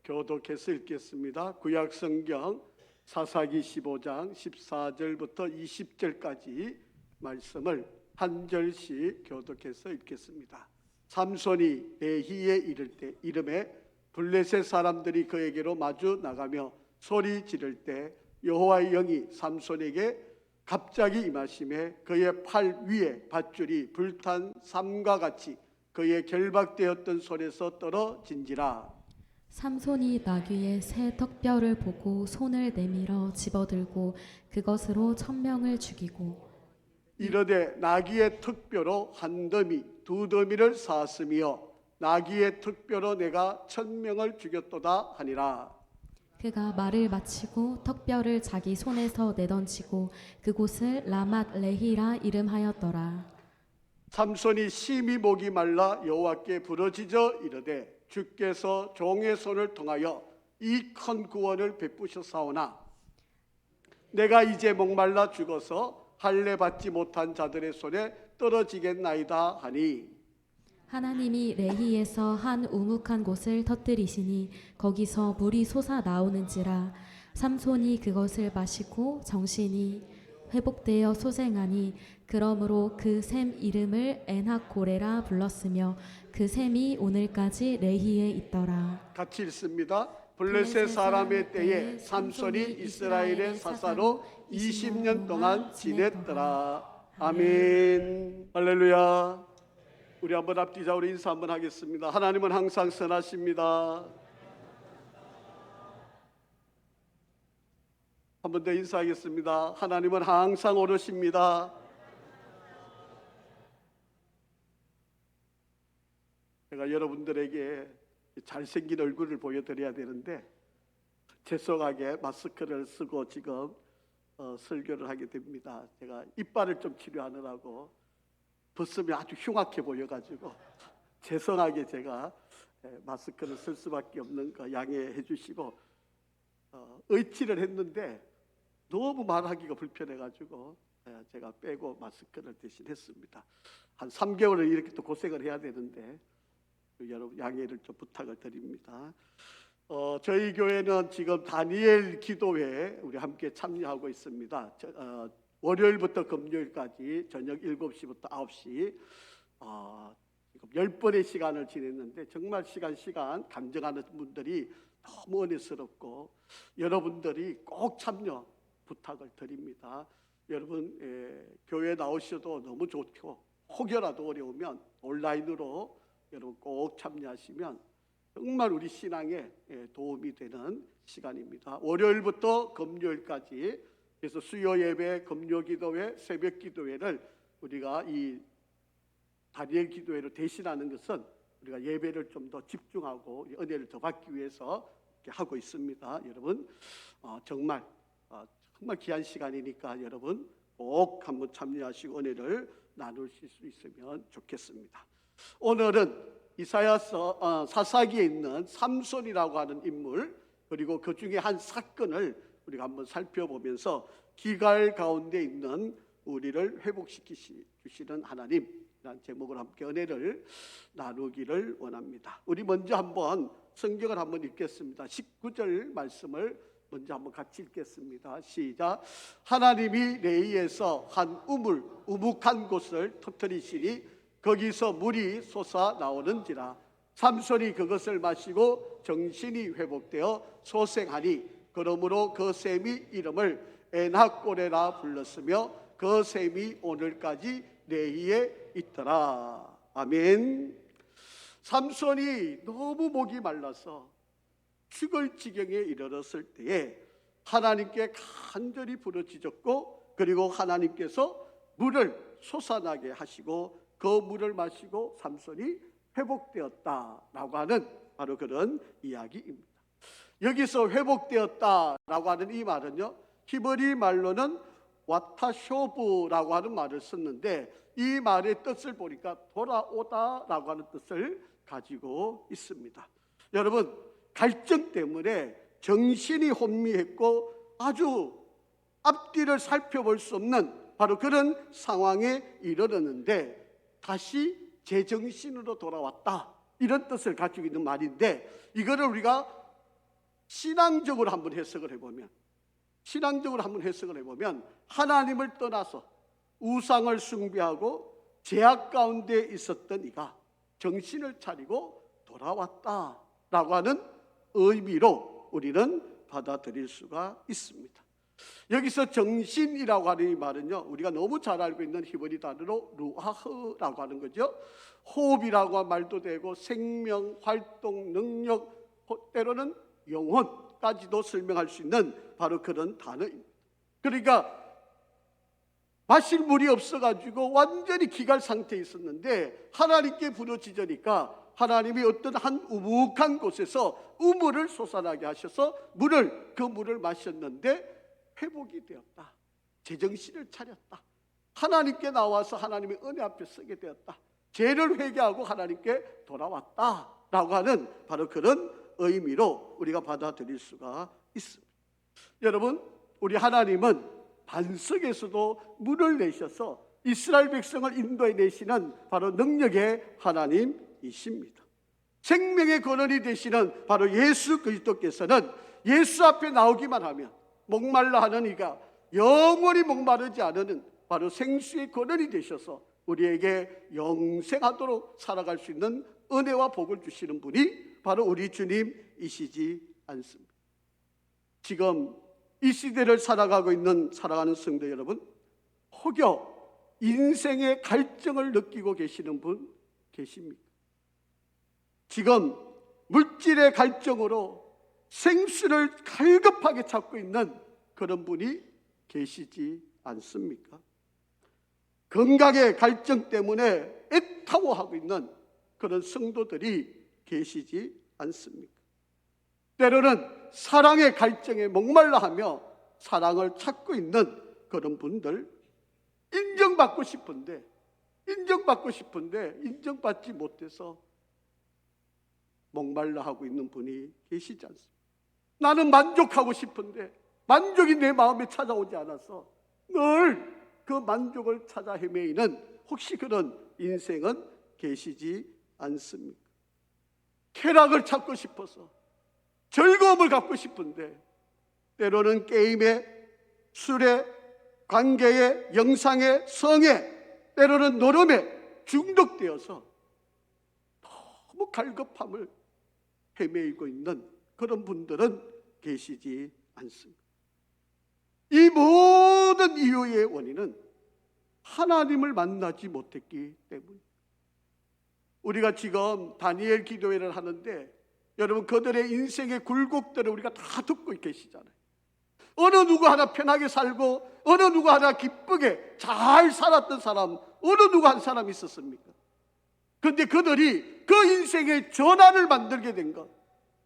교독해서 읽겠습니다. 구약성경 사사기 15장 14절부터 20절까지 말씀을 한 절씩 교독해서 읽겠습니다. 삼손이 레히에 이를 때 이름에 블레셋 사람들이 그에게로 마주 나가며 소리 지를 때 여호와의 영이 삼손에게 갑자기 임하심에 그의 팔 위에 밧줄이 불탄 삼과 같이 그의 결박되었던 손에서 떨어진지라. 삼손이 나귀의 새 턱뼈를 보고 손을 내밀어 집어들고 그것으로 1000명을 죽이고 이르되 나귀의 턱뼈로 한 더미 두 더미를 쌓았으며 나귀의 턱뼈로 내가 1000명을 죽였도다 하니라. 그가 말을 마치고 턱뼈를 자기 손에서 내던지고 그곳을 라맛 레히라 이름하였더라. 삼손이 심히 목이 말라 여호와께 부르짖어 이르되 주께서 종의 손을 통하여 이 큰 구원을 베푸셨사오나 내가 이제 목말라 죽어서 할례 받지 못한 자들의 손에 떨어지겠나이다 하니 하나님이 레히에서 한 우묵한 곳을 터뜨리시니 거기서 물이 솟아 나오는지라. 삼손이 그것을 마시고 정신이 회복되어 소생하니 그러므로 그 샘 이름을 엔학고레라 불렀으며 그 샘이 오늘까지 레히에 있더라. 같이 읽습니다. 블레셋 사람의 때에 삼손이 이스라엘의 사사로 20년 동안 지냈더라. 아멘. 할렐루야. 우리 한번 앞뒤자 우리 인사 한번 하겠습니다. 하나님은 항상 선하십니다. 한 번 더 인사하겠습니다. 하나님은 항상 옳으십니다. 제가 여러분들에게 잘생긴 얼굴을 보여드려야 되는데 죄송하게 마스크를 쓰고 지금 설교를 하게 됩니다. 제가 이빨을 좀 치료하느라고 벗으면 아주 흉악해 보여가지고 죄송하게 제가 마스크를 쓸 수밖에 없는 거 양해해 주시고 의치를 했는데 너무 말하기가 불편해가지고 제가 빼고 마스크를 대신 했습니다. 한 3개월을 이렇게 또 고생을 해야 되는데 여러분 양해를 좀 부탁을 드립니다. 저희 교회는 지금 다니엘 기도회에 우리 함께 참여하고 있습니다. 월요일부터 금요일까지 저녁 7시부터 9시 지금 10번의 시간을 지냈는데 정말 시간 감정하는 분들이 너무 은혜스럽고 여러분들이 꼭 참여 부탁을 드립니다. 여러분 교회 나오셔도 너무 좋고 혹여라도 어려우면 온라인으로 여러분 꼭 참여하시면 정말 우리 신앙에 도움이 되는 시간입니다. 월요일부터 금요일까지 그래서 수요 예배, 금요 기도회, 새벽 기도회를 우리가 이 다니엘 기도회를 대신하는 것은 우리가 예배를 좀 더 집중하고 은혜를 더 받기 위해서 이렇게 하고 있습니다. 여러분 정말 귀한 시간이니까 여러분 꼭 한번 참여하시고 은혜를 나누실 수 있으면 좋겠습니다. 오늘은 이사야서 사사기에 있는 삼손이라고 하는 인물 그리고 그 중에 한 사건을 우리가 한번 살펴보면서 기갈 가운데 있는 우리를 회복시키시는 하나님이라는 제목으로 함께 은혜를 나누기를 원합니다. 우리 먼저 한번 성경을 한번 읽겠습니다. 19절 말씀을 먼저 한번 같이 읽겠습니다. 시작. 하나님이 레히에서 한 우묵한 곳을 터뜨리시니 거기서 물이 솟아 나오는지라. 삼손이 그것을 마시고 정신이 회복되어 소생하니 그러므로 그 샘이 이름을 엔학고레라 불렀으며 그 샘이 오늘까지 레히에 있더라. 아멘. 삼손이 너무 목이 말라서 죽을 지경에 이르렀을 때에 하나님께 간절히 부르짖었고 그리고 하나님께서 물을 솟아나게 하시고 그 물을 마시고 삼손이 회복되었다라고 하는 바로 그런 이야기입니다. 여기서 회복되었다라고 하는 이 말은요, 히브리 말로는 와타쇼브라고 하는 말을 썼는데 이 말의 뜻을 보니까 돌아오다라고 하는 뜻을 가지고 있습니다. 여러분 갈증 때문에 정신이 혼미했고 아주 앞뒤를 살펴볼 수 없는 바로 그런 상황에 이르렀는데 다시 제정신으로 돌아왔다 이런 뜻을 가지고 있는 말인데 이거를 우리가 신앙적으로 한번 해석을 해보면 하나님을 떠나서 우상을 숭배하고 죄악 가운데 있었던 이가 정신을 차리고 돌아왔다라고 하는 의미로 우리는 받아들일 수가 있습니다. 여기서 정신이라고 하는 이 말은요, 우리가 너무 잘 알고 있는 히브리 단어로 루아흐라고 하는 거죠. 호흡이라고 한 말도 되고 생명, 활동, 능력, 때로는 영혼까지도 설명할 수 있는 바로 그런 단어입니다. 그러니까 마실 물이 없어가지고 완전히 기갈 상태에 있었는데 하나님께 부르짖으니까 하나님이 어떤 한 우묵한 곳에서 우물을 솟아나게 하셔서 그 물을 마셨는데 회복이 되었다. 제정신을 차렸다. 하나님께 나와서 하나님의 은혜 앞에 서게 되었다. 죄를 회개하고 하나님께 돌아왔다라고 하는 바로 그런 의미로 우리가 받아들일 수가 있습니다. 여러분, 우리 하나님은 반석에서도 물을 내셔서 이스라엘 백성을 인도해 내시는 바로 능력의 하나님이십니다. 생명의 근원이 되시는 바로 예수 그리스도께서는 예수 앞에 나오기만 하면 목말라 하는 이가 영원히 목마르지 않은 바로 생수의 근원이 되셔서 우리에게 영생하도록 살아갈 수 있는 은혜와 복을 주시는 분이 바로 우리 주님이시지 않습니다. 지금 이 시대를 살아가는 성도 여러분, 혹여 인생의 갈증을 느끼고 계시는 분 계십니까? 지금 물질의 갈증으로 생수를 갈급하게 찾고 있는 그런 분이 계시지 않습니까? 건강의 갈증 때문에 애타워하고 있는 그런 성도들이 계시지 않습니까? 때로는 사랑의 갈증에 목말라 하며 사랑을 찾고 있는 그런 분들, 인정받고 싶은데 인정받지 못해서 목말라 하고 있는 분이 계시지 않습니까? 나는 만족하고 싶은데 만족이 내 마음에 찾아오지 않아서 늘 그 만족을 찾아 헤매이는 혹시 그런 인생은 계시지 않습니까? 쾌락을 찾고 싶어서 즐거움을 갖고 싶은데 때로는 게임에, 술에, 관계에, 영상에, 성에, 때로는 노름에 중독되어서 너무 갈급함을 헤매이고 있는 그런 분들은 계시지 않습니다. 이 모든 이유의 원인은 하나님을 만나지 못했기 때문입니다. 우리가 지금 다니엘 기도회를 하는데 여러분, 그들의 인생의 굴곡들을 우리가 다 듣고 계시잖아요. 어느 누구 하나 편하게 살고 어느 누구 하나 기쁘게 잘 살았던 사람, 어느 누구 한 사람 있었습니까? 그런데 그들이 그 인생의 전환을 만들게 된 것,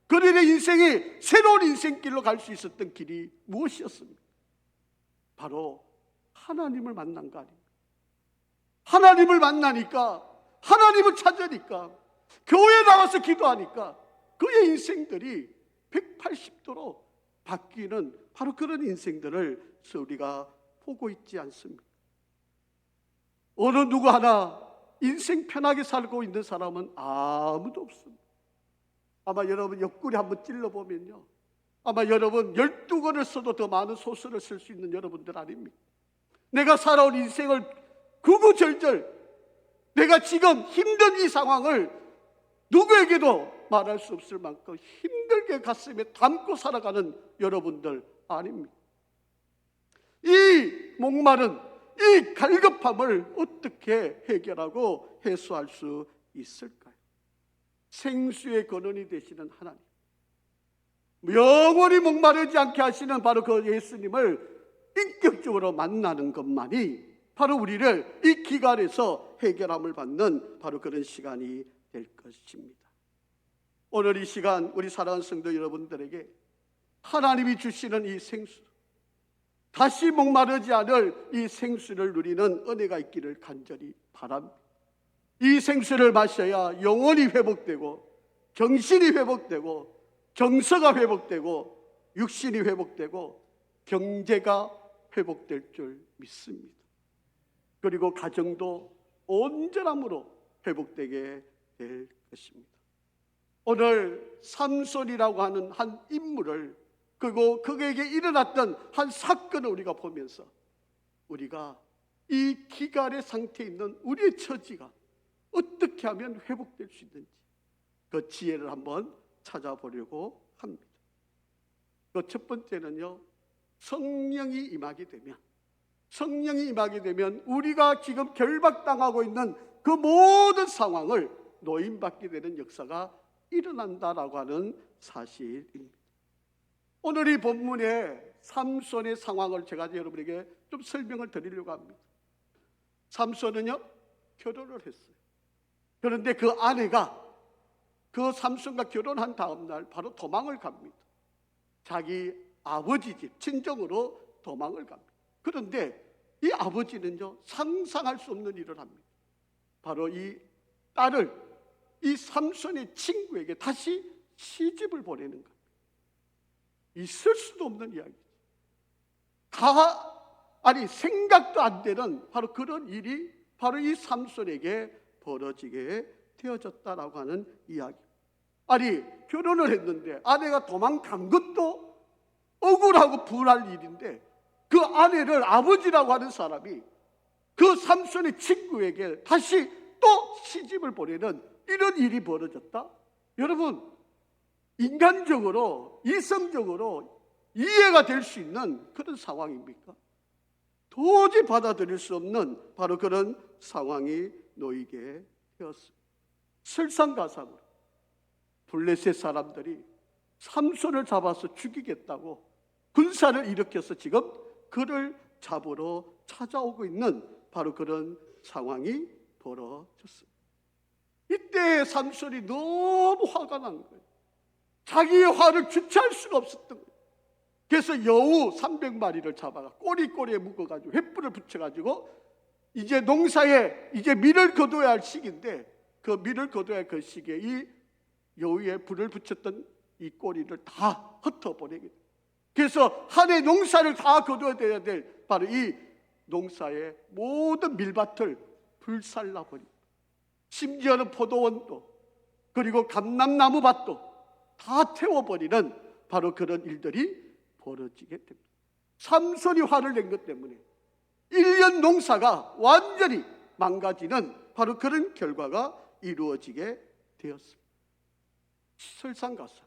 그들의 인생이 새로운 인생길로 갈 수 있었던 길이 무엇이었습니까? 바로 하나님을 만난 거 아닙니까? 하나님을 만나니까, 하나님을 찾으니까, 교회에 나와서 기도하니까 그의 인생들이 180도로 바뀌는 바로 그런 인생들을 우리가 보고 있지 않습니까? 어느 누구 하나 인생 편하게 살고 있는 사람은 아무도 없습니다. 아마 여러분 옆구리 한번 찔러보면요, 아마 여러분 12권을 써도 더 많은 소설을 쓸 수 있는 여러분들 아닙니까? 내가 살아온 인생을 구구절절, 내가 지금 힘든 이 상황을 누구에게도 말할 수 없을 만큼 힘들게 가슴에 담고 살아가는 여러분들 아닙니까? 이 목마른, 이 갈급함을 어떻게 해결하고 해소할 수 있을까요? 생수의 근원이 되시는 하나님, 영원히 목마르지 않게 하시는 바로 그 예수님을 인격적으로 만나는 것만이 바로 우리를 이 기갈에서 해결함을 받는 바로 그런 시간이 될 것입니다. 오늘 이 시간 우리 사랑하는 성도 여러분들에게 하나님이 주시는 이 생수, 다시 목마르지 않을 이 생수를 누리는 은혜가 있기를 간절히 바랍니다. 이 생수를 마셔야 영혼이 회복되고, 정신이 회복되고, 정서가 회복되고, 육신이 회복되고, 경제가 회복될 줄 믿습니다. 그리고 가정도 온전함으로 회복되게 될 것입니다. 오늘 삼손이라고 하는 한 인물을, 그리고 그에게 일어났던 한 사건을 우리가 보면서 우리가 이 기갈의 상태에 있는 우리의 처지가 어떻게 하면 회복될 수 있는지 그 지혜를 한번 찾아보려고 합니다. 그 첫 번째는요, 성령이 임하게 되면 우리가 지금 결박당하고 있는 그 모든 상황을 노임받게 되는 역사가 일어난다라고 하는 사실입니다. 오늘 이 본문의 삼손의 상황을 제가 여러분에게 좀 설명을 드리려고 합니다. 삼손은요, 결혼을 했어요. 그런데 그 아내가 그 삼손과 결혼한 다음 날 바로 도망을 갑니다. 자기 아버지 집 친정으로 도망을 갑니다. 그런데 이 아버지는요, 상상할 수 없는 일을 합니다. 바로 이 딸을 이 삼손의 친구에게 다시 시집을 보내는 겁니다. 있을 수도 없는 이야기죠. 생각도 안 되는 바로 그런 일이 바로 이 삼손에게 벌어지게 되어졌다라고 하는 이야기. 아니, 결혼을 했는데 아내가 도망간 것도 억울하고 분할 일인데 그 아내를 아버지라고 하는 사람이 그 삼손의 친구에게 다시 또 시집을 보내는 이런 일이 벌어졌다? 여러분, 인간적으로, 이성적으로 이해가 될 수 있는 그런 상황입니까? 도저히 받아들일 수 없는 바로 그런 상황이 놓이게 되었습니다. 설상가상으로 블레셋 사람들이 삼손을 잡아서 죽이겠다고 군사를 일으켜서 지금 그를 잡으러 찾아오고 있는 바로 그런 상황이 벌어졌습니다. 이때 삼손이 너무 화가 난 거예요. 자기의 화를 주체할 수가 없었던 거예요. 그래서 여우 300마리를 잡아가 꼬리꼬리에 묶어가지고 횃불을 붙여가지고 이제 농사에 이제 밀을 거둬야 할 시기인데 그 밀을 거둬야 할 그 시기에 이 여우에 불을 붙였던 이 꼬리를 다 흩어버리게 돼요. 그래서 한 해 농사를 다 거둬야 될 바로 이 농사의 모든 밀밭을 불살라버립니다. 심지어는 포도원도 그리고 감람나무 밭도 다 태워버리는 바로 그런 일들이 벌어지게 됩니다. 삼손이 화를 낸 것 때문에 1년 농사가 완전히 망가지는 바로 그런 결과가 이루어지게 되었습니다. 설상가상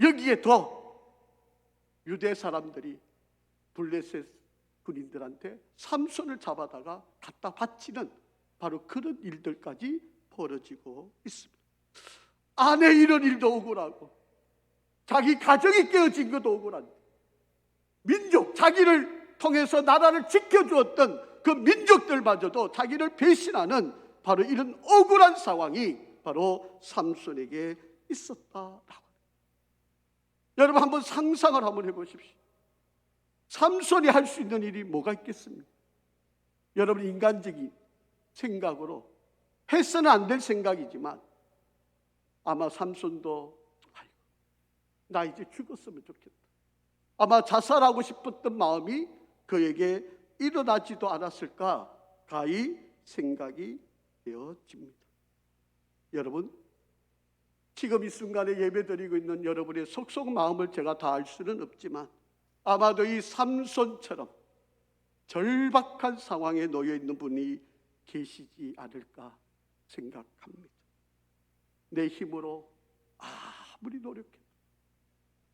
여기에 더 유대 사람들이 블레셋 군인들한테 삼손을 잡아다가 갖다 바치는 바로 그런 일들까지 벌어지고 있습니다. 아내 이런 일도 억울하고 자기 가정이 깨어진 것도 억울한데 민족, 자기를 통해서 나라를 지켜주었던 그 민족들마저도 자기를 배신하는 바로 이런 억울한 상황이 바로 삼손에게 있었다라고. 여러분 한번 상상을 한번 해보십시오. 삼손이 할 수 있는 일이 뭐가 있겠습니까? 여러분 인간적인 생각으로 해서는 안 될 생각이지만 아마 삼손도 나 이제 죽었으면 좋겠다. 아마 자살하고 싶었던 마음이 그에게 일어나지도 않았을까 가히 생각이 되어집니다. 여러분 지금 이 순간에 예배드리고 있는 여러분의 속속 마음을 제가 다 알 수는 없지만 아마도 이 삼손처럼 절박한 상황에 놓여 있는 분이 계시지 않을까 생각합니다. 내 힘으로 아무리 노력해도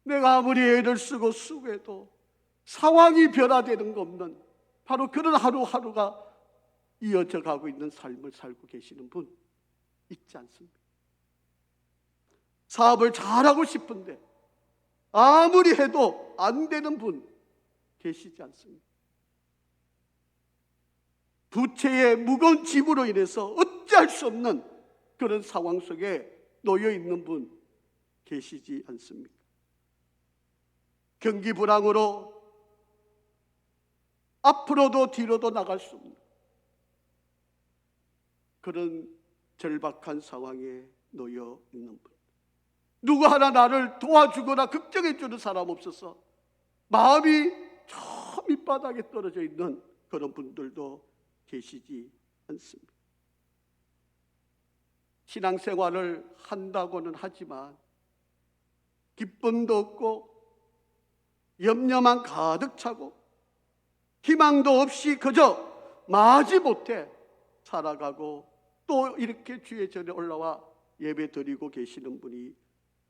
내가 아무리 애를 쓰고 수고해도 상황이 변화되는 거 없는 바로 그런 하루하루가 이어져 가고 있는 삶을 살고 계시는 분 있지 않습니까? 사업을 잘하고 싶은데 아무리 해도 안 되는 분 계시지 않습니까? 부채의 무거운 짐으로 인해서 어찌할 수 없는 그런 상황 속에 놓여 있는 분 계시지 않습니까? 경기 불황으로 앞으로도 뒤로도 나갈 수 없는 그런 절박한 상황에 놓여 있는 분, 누구 하나 나를 도와주거나 걱정해 주는 사람 없어서 마음이 저 밑바닥에 떨어져 있는 그런 분들도 계시지 않습니다. 신앙생활을 한다고는 하지만 기쁨도 없고 염려만 가득 차고 희망도 없이 그저 마지못해 살아가고 또 이렇게 주의 전에 올라와 예배 드리고 계시는 분이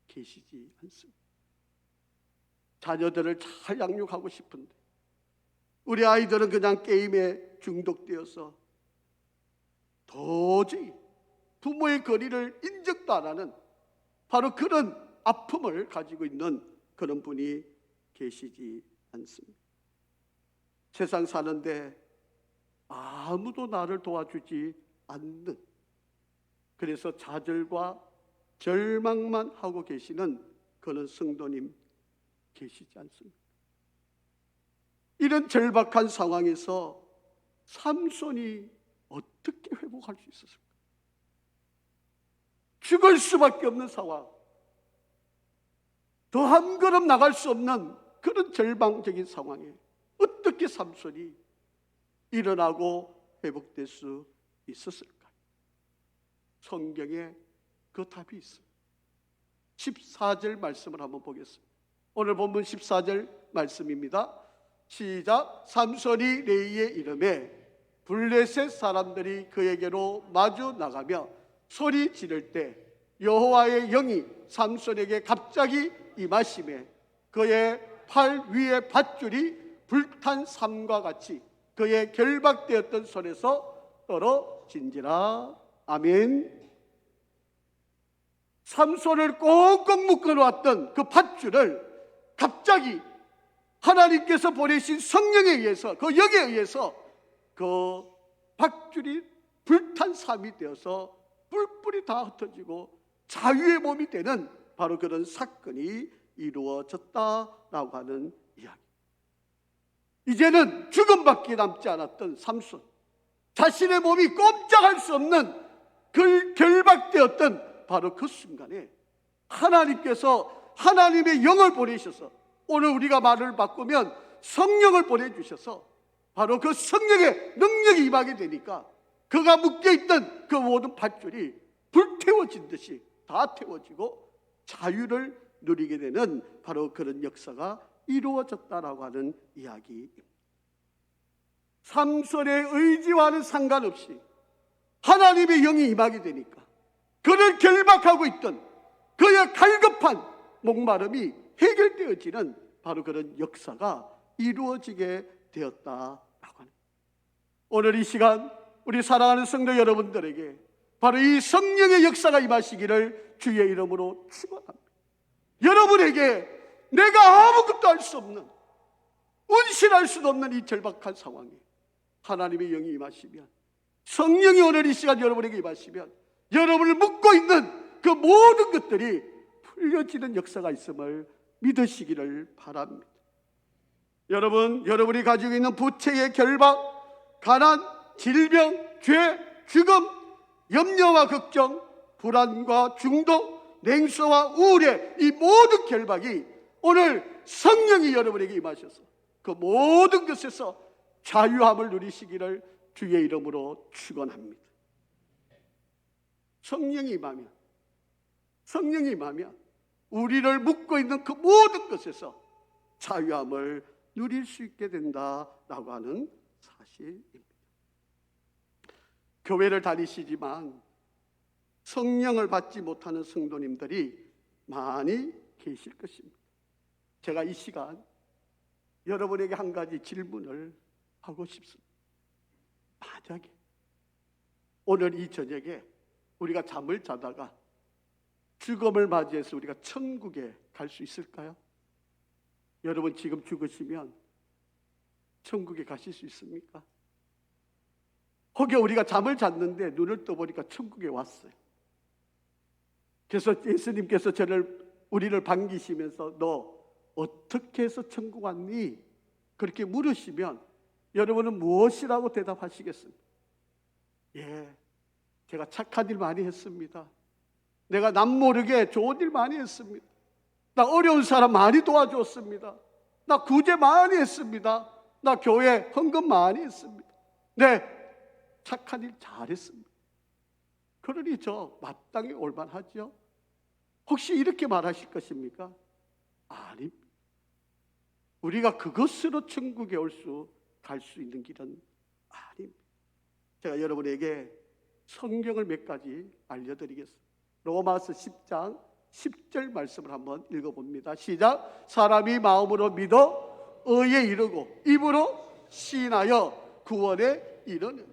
계시지 않습니다. 자녀들을 잘 양육하고 싶은데 우리 아이들은 그냥 게임에 중독되어서 도저히 부모의 거리를 인정도 안 하는 바로 그런 아픔을 가지고 있는 그런 분이 계시지 않습니다. 세상 사는데 아무도 나를 도와주지 않는, 그래서 좌절과 절망만 하고 계시는 그런 성도님 계시지 않습니까? 이런 절박한 상황에서 삼손이 어떻게 회복할 수 있었을까? 죽을 수밖에 없는 상황, 더 한 걸음 나갈 수 없는 그런 절망적인 상황에 어떻게 삼손이 일어나고 회복될 수 있었을까? 성경에 그 답이 있어요. 14절 말씀을 한번 보겠습니다. 오늘 본문 14절 말씀입니다. 시작. 삼손이 레이의 이름에 블레셋 사람들이 그에게로 마주 나가며 소리 지를 때 여호와의 영이 삼손에게 갑자기 임하시매 그의 팔 위에 밧줄이 불탄 삼과 같이 그의 결박되었던 손에서 떨어진지라. 아멘. 삼손을 꽁꽁 묶어놓았던 그 밧줄을 갑자기 하나님께서 보내신 성령에 의해서, 그 영에 의해서 그 밧줄이 불탄 삼이 되어서 뿔뿔이 다 흩어지고 자유의 몸이 되는 바로 그런 사건이 이루어졌다라고 하는 이야기. 이제는 죽음밖에 남지 않았던 삼손, 자신의 몸이 꼼짝할 수 없는 그 결박되었던 바로 그 순간에 하나님께서 하나님의 영을 보내셔서, 오늘 우리가 말을 바꾸면 성령을 보내주셔서 바로 그 성령의 능력이 임하게 되니까 그가 묶여있던 그 모든 밧줄이 불태워진 듯이 다 태워지고 자유를 누리게 되는 바로 그런 역사가 이루어졌다라고 하는 이야기입니다. 삼손의 의지와는 상관없이 하나님의 영이 임하게 되니까 그를 결박하고 있던 그의 갈급한 목마름이 해결되어지는 바로 그런 역사가 이루어지게 되었다라고 하는, 오늘 이 시간 우리 사랑하는 성도 여러분들에게 바로 이 성령의 역사가 임하시기를 주의 이름으로 축원합니다. 여러분에게 내가 아무것도 할 수 없는, 운신할 수도 없는 이 절박한 상황에 하나님의 영이 임하시면, 성령이 오늘 이 시간 여러분에게 임하시면 여러분을 묶고 있는 그 모든 것들이 풀려지는 역사가 있음을 믿으시기를 바랍니다. 여러분, 여러분이 가지고 있는 부채의 결박, 가난, 질병, 죄, 죽음, 염려와 걱정, 불안과 중독, 냉소와 우울의 이 모든 결박이 오늘 성령이 여러분에게 임하셔서 그 모든 것에서 자유함을 누리시기를 주의 이름으로 축원합니다. 성령이 임하면 우리를 묶고 있는 그 모든 것에서 자유함을 누릴 수 있게 된다라고 하는 사실입니다. 교회를 다니시지만 성령을 받지 못하는 성도님들이 많이 계실 것입니다. 제가 이 시간 여러분에게 한 가지 질문을 하고 싶습니다. 만약에 오늘 이 저녁에 우리가 잠을 자다가 죽음을 맞이해서 우리가 천국에 갈 수 있을까요? 여러분 지금 죽으시면 천국에 가실 수 있습니까? 혹여 우리가 잠을 잤는데 눈을 떠보니까 천국에 왔어요. 그래서 예수님께서 우리를 반기시면서 너 어떻게 해서 천국 왔니? 그렇게 물으시면 여러분은 무엇이라고 대답하시겠습니까? 예, 제가 착한 일 많이 했습니다. 내가 남 모르게 좋은 일 많이 했습니다. 나 어려운 사람 많이 도와줬습니다. 나 구제 많이 했습니다. 나 교회 헌금 많이 했습니다. 네, 착한 일 잘했습니다. 그러니 저 마땅히 올만하죠. 혹시 이렇게 말하실 것입니까? 아니, 우리가 그것으로 천국에 갈 수 있는 길은 아닙니다. 제가 여러분에게 성경을 몇 가지 알려드리겠습니다. 로마서 10장 10절 말씀을 한번 읽어봅니다. 시작. 사람이 마음으로 믿어 의에 이르고 입으로 시인하여 구원에 이르는.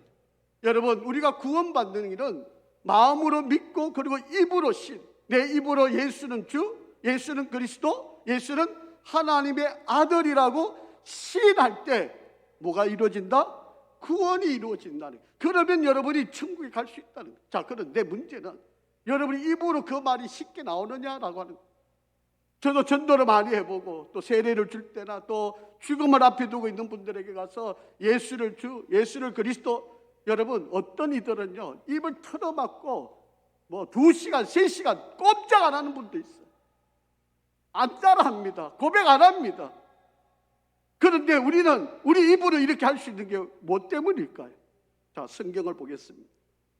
여러분, 우리가 구원받는 일은 마음으로 믿고 그리고 입으로 신. 내 입으로 예수는 주, 예수는 그리스도, 예수는 하나님의 아들이라고 시인할 때 뭐가 이루어진다? 구원이 이루어진다는 거예요. 그러면 여러분이 천국에 갈 수 있다는 거예요. 자, 그런데 문제는 여러분이 입으로 그 말이 쉽게 나오느냐라고 하는 거예요. 저도 전도를 많이 해보고 또 세례를 줄 때나 또 죽음을 앞에 두고 있는 분들에게 가서 예수를 주, 예수를 그리스도. 여러분, 어떤 이들은요 입을 털어막고 뭐 2시간, 3시간 꼼짝 안 하는 분도 있어요. 안 따라합니다. 고백 안 합니다. 그런데 우리는 우리 입으로 이렇게 할 수 있는 게 뭐 때문일까요? 자, 성경을 보겠습니다.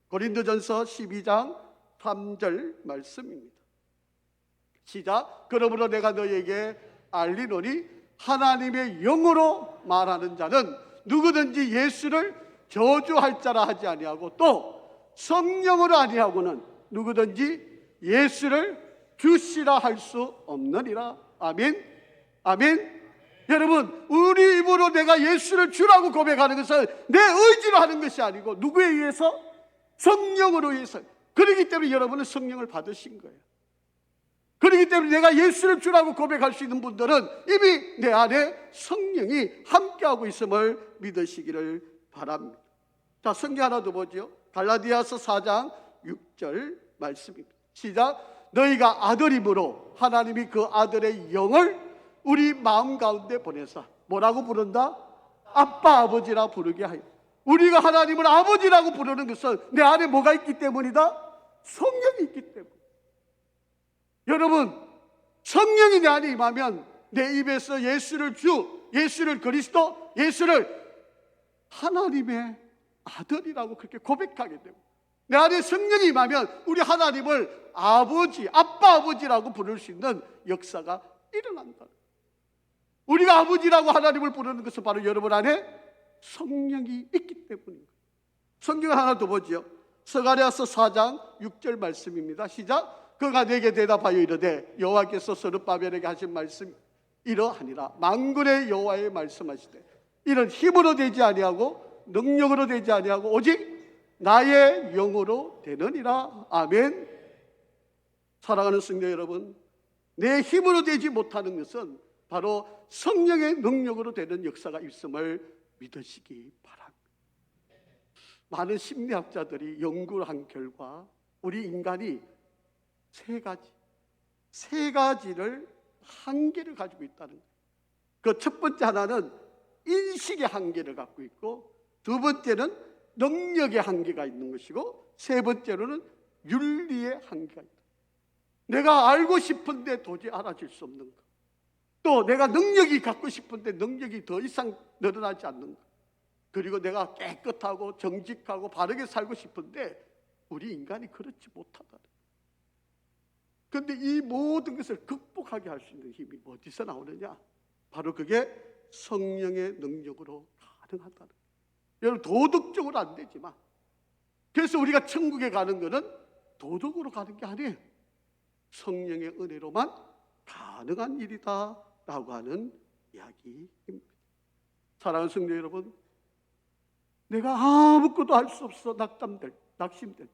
고린도전서 12장 3절 말씀입니다. 시작. 그러므로 내가 너에게 알리노니 하나님의 영으로 말하는 자는 누구든지 예수를 저주할 자라 하지 아니하고 또 성령으로 아니하고는 누구든지 예수를 주시라 할 수 없느니라. 아멘. 아멘. 여러분, 우리 입으로 내가 예수를 주라고 고백하는 것은 내 의지로 하는 것이 아니고 누구에 의해서? 성령으로 의해서. 그렇기 때문에 여러분은 성령을 받으신 거예요. 그렇기 때문에 내가 예수를 주라고 고백할 수 있는 분들은 이미 내 안에 성령이 함께하고 있음을 믿으시기를 바랍니다. 자, 성경 하나 더 보죠. 갈라디아서 4장 6절 말씀입니다. 시작. 너희가 아들임으로 하나님이 그 아들의 영을 우리 마음 가운데 보내사 뭐라고 부른다? 아빠 아버지라 부르게 하여. 우리가 하나님을 아버지라고 부르는 것은 내 안에 뭐가 있기 때문이다? 성령이 있기 때문에. 여러분, 성령이 내 안에 임하면 내 입에서 예수를 주, 예수를 그리스도, 예수를 하나님의 아들이라고 그렇게 고백하게 되고, 내 안에 성령이 임하면 우리 하나님을 아버지, 아빠 아버지라고 부를 수 있는 역사가 일어난다. 우리가 아버지라고 하나님을 부르는 것은 바로 여러분 안에 성령이 있기 때문입니다. 성경을 하나 더 보죠. 스가랴서 4장 6절 말씀입니다. 시작. 그가 내게 대답하여 이르되 여호와께서 스룹바벨에게 하신 말씀 이러하니라. 만군의 여호와의 말씀하시되 이는 힘으로 되지 아니하고 능력으로 되지 아니하고 오직 나의 영으로 되느니라. 아멘. 사랑하는 성도 여러분, 내 힘으로 되지 못하는 것은 바로 성령의 능력으로 되는 역사가 있음을 믿으시기 바랍니다. 많은 심리학자들이 연구를 한 결과 우리 인간이 세 가지를 한계를 가지고 있다는 거예요. 그 첫 번째 하나는 인식의 한계를 갖고 있고, 두 번째는 능력의 한계가 있는 것이고, 세 번째로는 윤리의 한계가 있다. 내가 알고 싶은데 도저히 알아질 수 없는 것, 또 내가 능력이 갖고 싶은데 능력이 더 이상 늘어나지 않는 것, 그리고 내가 깨끗하고 정직하고 바르게 살고 싶은데 우리 인간이 그렇지 못하다. 그런데 이 모든 것을 극복하게 할 수 있는 힘이 어디서 나오느냐? 바로 그게 성령의 능력으로 가능하다는 거예요. 여러분, 도덕적으로 안 되지만, 그래서 우리가 천국에 가는 것은 도덕으로 가는 게 아니에요. 성령의 은혜로만 가능한 일이다 라고 하는 이야기입니다. 사랑하는 성도 여러분, 내가 아무것도 할 수 없어 낙심될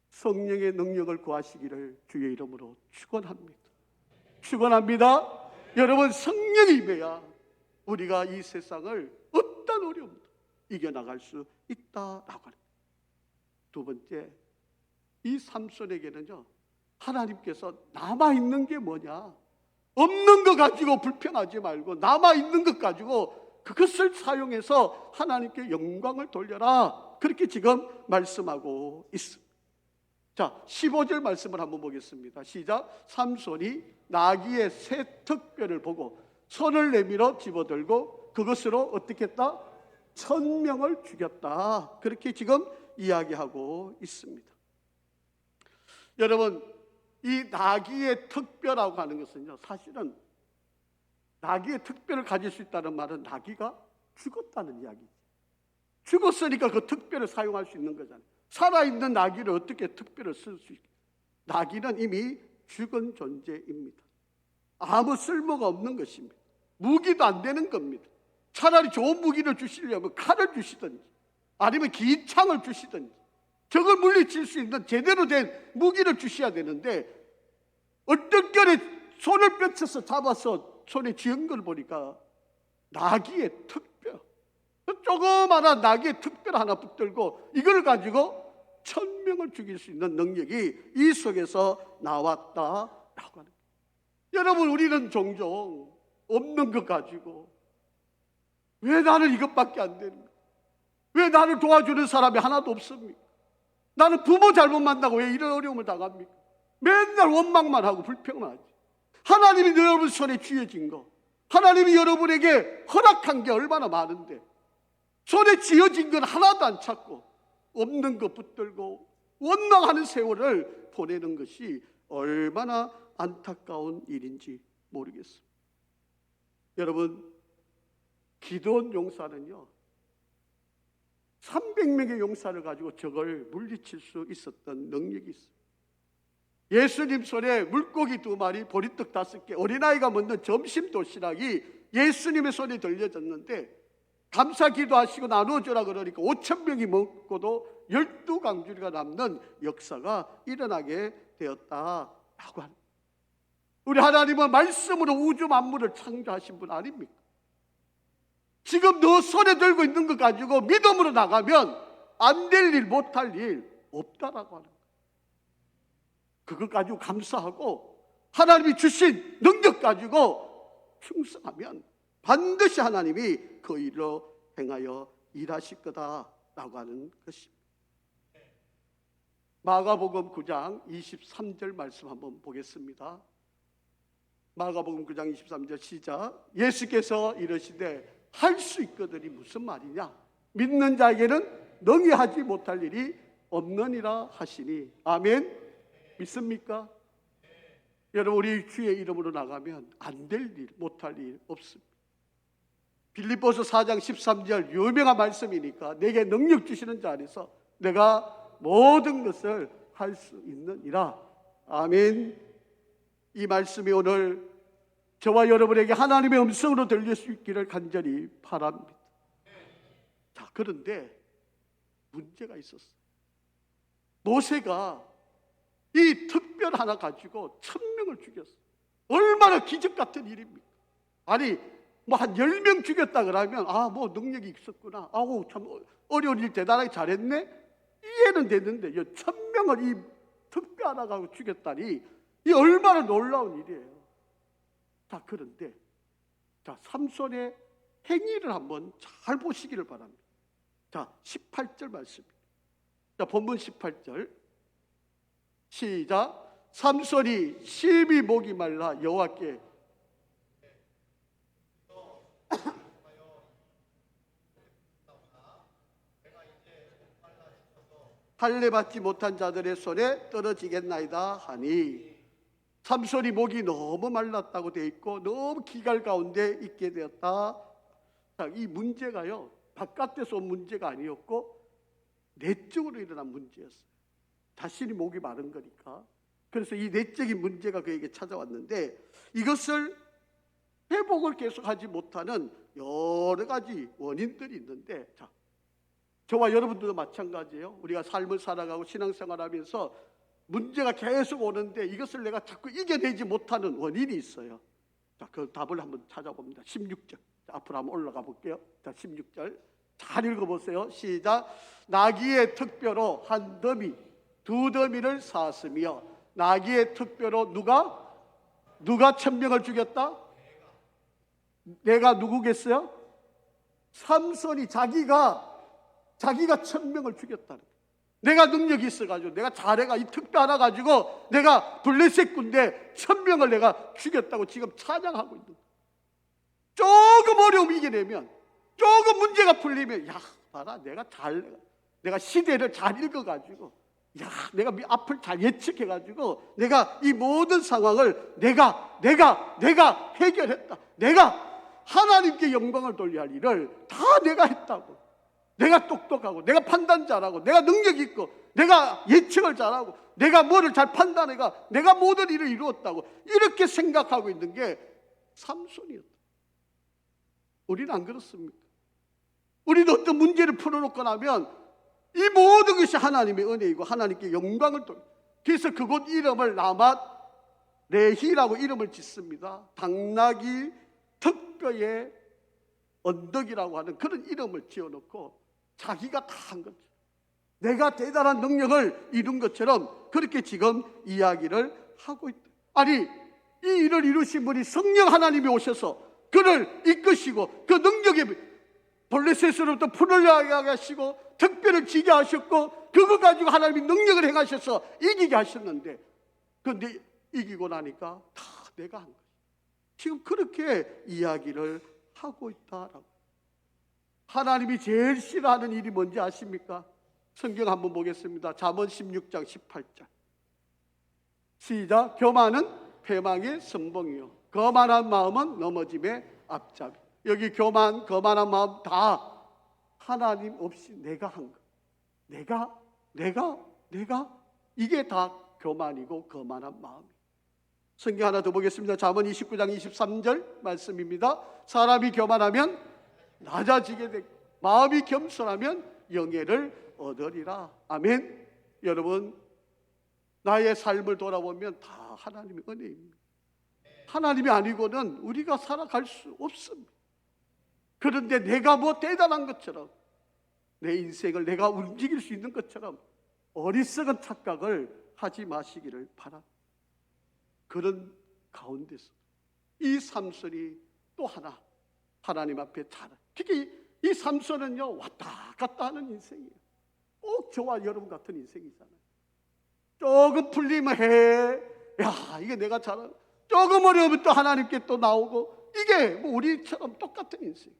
성령의 능력을 구하시기를 주의 이름으로 축원합니다. 축원합니다. 여러분, 성령이 임해야 우리가 이 세상을 어떤 어려움도 이겨나갈 수 있다라고 합니다. 두 번째, 이 삼손에게는요, 하나님께서 남아있는 게 뭐냐? 없는 거 가지고 불평하지 말고 남아있는 것 가지고 그것을 사용해서 하나님께 영광을 돌려라. 그렇게 지금 말씀하고 있습니다. 자, 15절 말씀을 한번 보겠습니다. 시작. 삼손이 나귀의 새 턱뼈를 보고 손을 내밀어 집어들고 그것으로 어떻게 했다? 1000명을 죽였다. 그렇게 지금 이야기하고 있습니다. 여러분, 이 나귀의 특별하고 하는 것은요, 사실은 나귀의 특별을 가질 수 있다는 말은 나귀가 죽었다는 이야기죠. 죽었으니까 그 특별을 사용할 수 있는 거잖아요. 살아있는 나귀를 어떻게 특별을 쓸 수 있겠어요? 나귀는 이미 죽은 존재입니다. 아무 쓸모가 없는 것입니다. 무기도 안 되는 겁니다. 차라리 좋은 무기를 주시려면 칼을 주시든지 아니면 긴 창을 주시든지 적을 물리칠 수 있는 제대로 된 무기를 주셔야 되는데, 어떤 결에 손을 뼈쳐서 잡아서 손에 쥐은 걸 보니까 나귀의 특별, 조그마한 나귀의 특별 하나 붙들고 이걸 가지고 1000명을 죽일 수 있는 능력이 이 속에서 나왔다라고 하는 거예요. 여러분, 우리는 종종 없는 것 가지고 왜 나는 이것밖에 안 되는 거야? 왜 나를 도와주는 사람이 하나도 없습니까? 나는 부모 잘못 만나고 왜 이런 어려움을 당합니까? 맨날 원망만 하고 불평만 하지. 하나님이 여러분 손에 쥐어진 거, 하나님이 여러분에게 허락한 게 얼마나 많은데 손에 쥐어진 건 하나도 안 찾고 없는 거 붙들고 원망하는 세월을 보내는 것이 얼마나 안타까운 일인지 모르겠습니다. 여러분, 기드온 용사는요 300명의 용사를 가지고 적을 물리칠 수 있었던 능력이 있어요. 예수님 손에 물고기 2마리, 보리떡 5개, 어린아이가 먹는 점심 도시락이 예수님의 손에 들려졌는데 감사 기도하시고 나누어주라 그러니까 5,000명이 먹고도 12강줄기가 남는 역사가 일어나게 되었다라고 합니다. 우리 하나님은 말씀으로 우주 만물을 창조하신 분 아닙니까? 지금 너 손에 들고 있는 것 가지고 믿음으로 나가면 안 될 일, 못할 일 없다라고 하는 거예요. 그것 가지고 감사하고 하나님이 주신 능력 가지고 충성하면 반드시 하나님이 그 일로 행하여 일하실 거다라고 하는 것입니다. 마가복음 9장 23절 말씀 한번 보겠습니다. 마가복음 9장 23절 시작. 예수께서 이르시되 할 수 있거든이 무슨 말이냐? 믿는 자에게는 능히 하지 못할 일이 없느니라 하시니. 아멘. 믿습니까? 여러분, 우리 주의 이름으로 나가면 안 될 일, 못할 일 없습니다. 빌립보서 4장 13절 유명한 말씀이니까 내게 능력 주시는 자 안에서 내가 모든 것을 할 수 있느니라. 아멘. 이 말씀이 오늘 저와 여러분에게 하나님의 음성으로 들릴 수 있기를 간절히 바랍니다. 자, 그런데 문제가 있었어요. 모세가 이 특별 하나 가지고 1000명을 죽였어요. 얼마나 기적 같은 일입니까? 아니, 뭐 한 10명 죽였다 그러면 뭐 능력이 있었구나, 아우 참 어려운 일 대단하게 잘했네, 이해는 됐는데 1000명을 이 특별 하나 가지고 죽였다니 이 얼마나 놀라운 일이에요. 자, 그런데 삼손의 행위를 한번 잘 보시기를 바랍니다. 자, 18절 말씀입니다. 자, 본문 18절 시작. 삼손이 심히 목이 말라 여호와께 할례 받지 못한 자들의 손에 떨어지겠나이다 하니, 삼손이 목이 너무 말랐다고 되어 있고 너무 기갈 가운데 있게 되었다. 자, 이 문제가요 바깥에서 온 문제가 아니었고 내적으로 일어난 문제였어요. 자신이 목이 마른 거니까. 그래서 이 내적인 문제가 그에게 찾아왔는데 이것을 회복을 계속하지 못하는 여러 가지 원인들이 있는데, 자, 저와 여러분들도 마찬가지예요. 우리가 삶을 살아가고 신앙생활하면서 문제가 계속 오는데 이것을 내가 자꾸 이겨내지 못하는 원인이 있어요. 자, 그 답을 한번 찾아봅니다. 16절. 자, 앞으로 한번 올라가 볼게요. 자, 16절. 잘 읽어보세요. 시작. 나귀의 특별로 한 더미, 2더미를 쌓았으며, 나귀의 특별로 누가 1000명을 죽였다? 내가 누구겠어요? 삼손이 자기가 1000명을 죽였다는 거예요. 내가 능력이 있어가지고 내가 잘해가 이 특별 하나 가지고 내가 블레셋 군대 1000명을 내가 죽였다고 지금 찬양하고 있는 거예요. 조금 어려움 이겨내면, 조금 문제가 풀리면, 야 봐라 내가 시대를 잘 읽어가지고 야, 내가 앞을 잘 예측해가지고 내가 이 모든 상황을 내가 해결했다. 내가 하나님께 영광을 돌려야 할 일을 다 내가 했다고. 내가 똑똑하고, 내가 판단 잘하고, 내가 능력 있고, 내가 예측을 잘하고, 내가 뭐를 잘 판단해가 내가 모든 일을 이루었다고 이렇게 생각하고 있는 게 삼손이었다. 우리는 안 그렇습니까? 우리도 어떤 문제를 풀어놓고 나면 이 모든 것이 하나님의 은혜이고 하나님께 영광을 돌려. 그래서 그곳 이름을 라맛 레히라고 이름을 짓습니다. 당나귀 턱뼈의 언덕이라고 하는 그런 이름을 지어놓고 자기가 다 한 거죠. 내가 대단한 능력을 이룬 것처럼 그렇게 지금 이야기를 하고 있다. 아니, 이 일을 이루신 분이 성령 하나님이 오셔서 그를 이끄시고 그 능력에 블레셋으로부터 풀을 나게 하시고 특별을 지게 하셨고 그거 가지고 하나님이 능력을 행하셔서 이기게 하셨는데, 그런데 이기고 나니까 다 내가 한 거예요. 지금 그렇게 이야기를 하고 있다라고. 하나님이 제일 싫어하는 일이 뭔지 아십니까? 성경 한번 보겠습니다. 잠언 16장 18절 시작. 교만은 패망의 선봉이요 거만한 마음은 넘어짐의 앞잡이. 여기 교만, 거만한 마음 다 하나님 없이 내가 한 거. 내가 이게 다 교만이고 거만한 마음이에요. 성경 하나 더 보겠습니다. 잠언 29장 23절 말씀입니다. 사람이 교만하면 낮아지게 되고 마음이 겸손하면 영예를 얻으리라. 아멘. 여러분, 나의 삶을 돌아보면 다 하나님의 은혜입니다. 하나님이 아니고는 우리가 살아갈 수 없습니다. 그런데 내가 뭐 대단한 것처럼, 내 인생을 내가 움직일 수 있는 것처럼 어리석은 착각을 하지 마시기를 바랍니다. 그런 가운데서 이 삼손이 또 하나 하나님 앞에 잘, 특히 이 삼손은요 왔다 갔다 하는 인생이에요. 꼭 저와 여러분 같은 인생이잖아요. 조금 풀리면 해, 야 이게 내가 잘하는, 조금 어려우면 또 하나님께 또 나오고, 이게 뭐 우리처럼 똑같은 인생.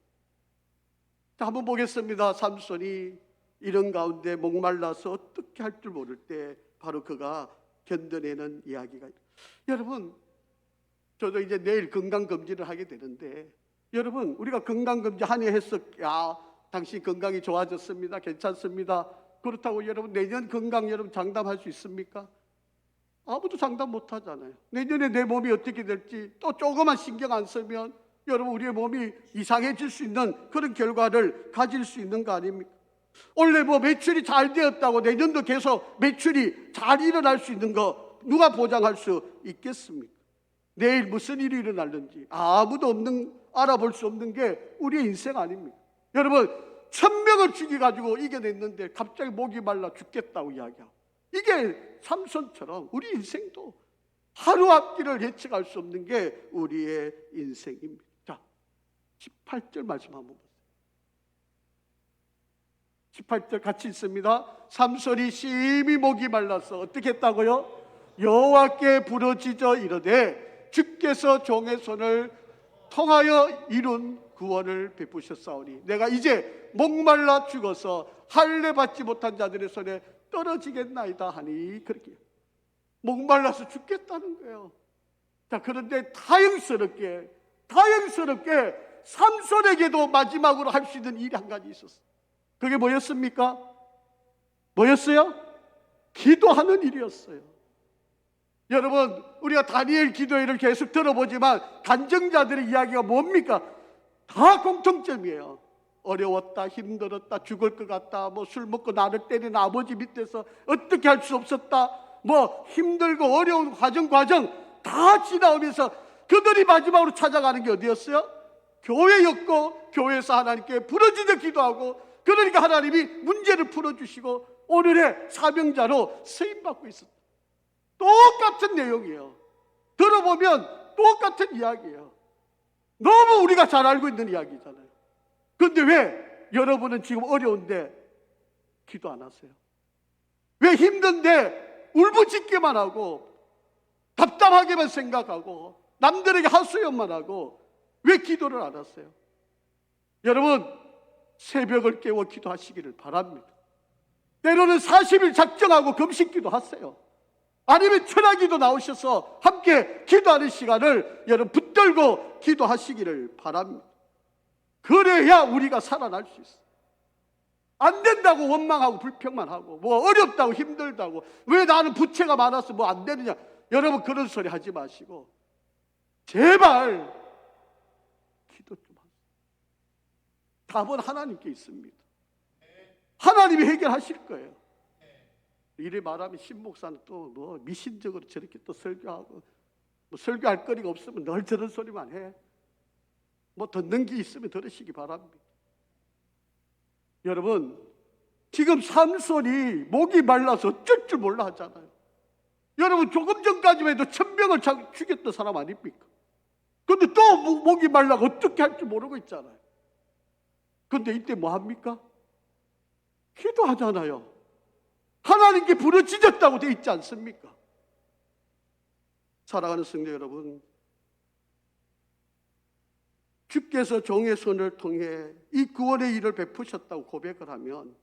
자, 한번 보겠습니다. 삼손이 이런 가운데 목말라서 어떻게 할 줄 모를 때 바로 그가 견뎌내는 이야기가 있어요. 여러분, 저도 이제 내일 건강검진을 하게 되는데, 여러분 우리가 건강검진 한 해 했어. 야, 당신 건강이 좋아졌습니다, 괜찮습니다. 그렇다고 여러분 내년 건강 여러분 장담할 수 있습니까? 아무도 장담 못 하잖아요. 내년에 내 몸이 어떻게 될지 또 조금만 신경 안 쓰면 여러분 우리의 몸이 이상해질 수 있는 그런 결과를 가질 수 있는 거 아닙니까? 원래 뭐 매출이 잘 되었다고 내년도 계속 매출이 잘 일어날 수 있는 거 누가 보장할 수 있겠습니까? 내일 무슨 일이 일어날는지 아무도 없는, 알아볼 수 없는 게 우리의 인생 아닙니까? 여러분 1000명을 죽여가지고 이겨냈는데 갑자기 목이 말라 죽겠다고 이야기하고, 이게 삼손처럼 우리 인생도 하루 앞길을 예측할 수 없는 게 우리의 인생입니다. 자, 18절 말씀 한번 보세요. 18절 같이 있습니다. 삼손이 심히 목이 말라서 어떻게 했다고요? 여호와께 부르짖어 이르되 주께서 종의 손을 통하여 이룬 구원을 베푸셨사오니 내가 이제 목말라 죽어서 할례 받지 못한 자들의 손에 떨어지겠나이다 하니, 그렇게 목말라서 죽겠다는 거예요. 자, 그런데 다행스럽게 삼손에게도 마지막으로 할 수 있는 일이 한 가지 있었어요. 그게 뭐였습니까? 뭐였어요? 기도하는 일이었어요. 여러분, 우리가 다니엘 기도회를 계속 들어보지만 간증자들의 이야기가 뭡니까? 다 공통점이에요. 어려웠다, 힘들었다, 죽을 것 같다, 뭐 술 먹고 나를 때리는 아버지 밑에서 어떻게 할 수 없었다, 뭐 힘들고 어려운 과정 다 지나오면서 그들이 마지막으로 찾아가는 게 어디였어요? 교회였고, 교회에서 하나님께 부르짖어 기도하고, 그러니까 하나님이 문제를 풀어주시고 오늘의 사명자로 쓰임받고 있었다. 똑같은 내용이에요. 들어보면 똑같은 이야기예요. 너무 우리가 잘 알고 있는 이야기잖아요. 그런데 왜 여러분은 지금 어려운데 기도 안 하세요? 왜 힘든데 울부짖기만 하고 답답하게만 생각하고 남들에게 하소연만 하고 왜 기도를 안 하세요? 여러분, 새벽을 깨워 기도하시기를 바랍니다. 때로는 40일 작정하고 금식기도 하세요. 아니면 철학기도 나오셔서 함께 기도하는 시간을 여러분 붙들고 기도하시기를 바랍니다. 그래야 우리가 살아날 수 있어요. 안 된다고 원망하고 불평만 하고 뭐 어렵다고 힘들다고 왜 나는 부채가 많아서 뭐 안 되느냐, 여러분 그런 소리 하지 마시고 제발 기도 좀 하세요. 답은 하나님께 있습니다. 하나님이 해결하실 거예요. 이래 말하면 신목사는 또 뭐 미신적으로 저렇게 또 설교하고 뭐 설교할 거리가 없으면 늘 저런 소리만 해. 뭐 듣는 게 있으면 들으시기 바랍니다. 여러분 지금 삼손이 목이 말라서 어쩔 줄 몰라 하잖아요. 여러분 조금 전까지만 해도 1000명을 죽였던 사람 아닙니까? 근데 또 목이 말라서 어떻게 할 줄 모르고 있잖아요. 근데 이때 뭐 합니까? 기도하잖아요. 하나님께 부르짖었다고 돼 있지 않습니까? 사랑하는 성도 여러분, 주께서 종의 손을 통해 이 구원의 일을 베푸셨다고 고백을 하면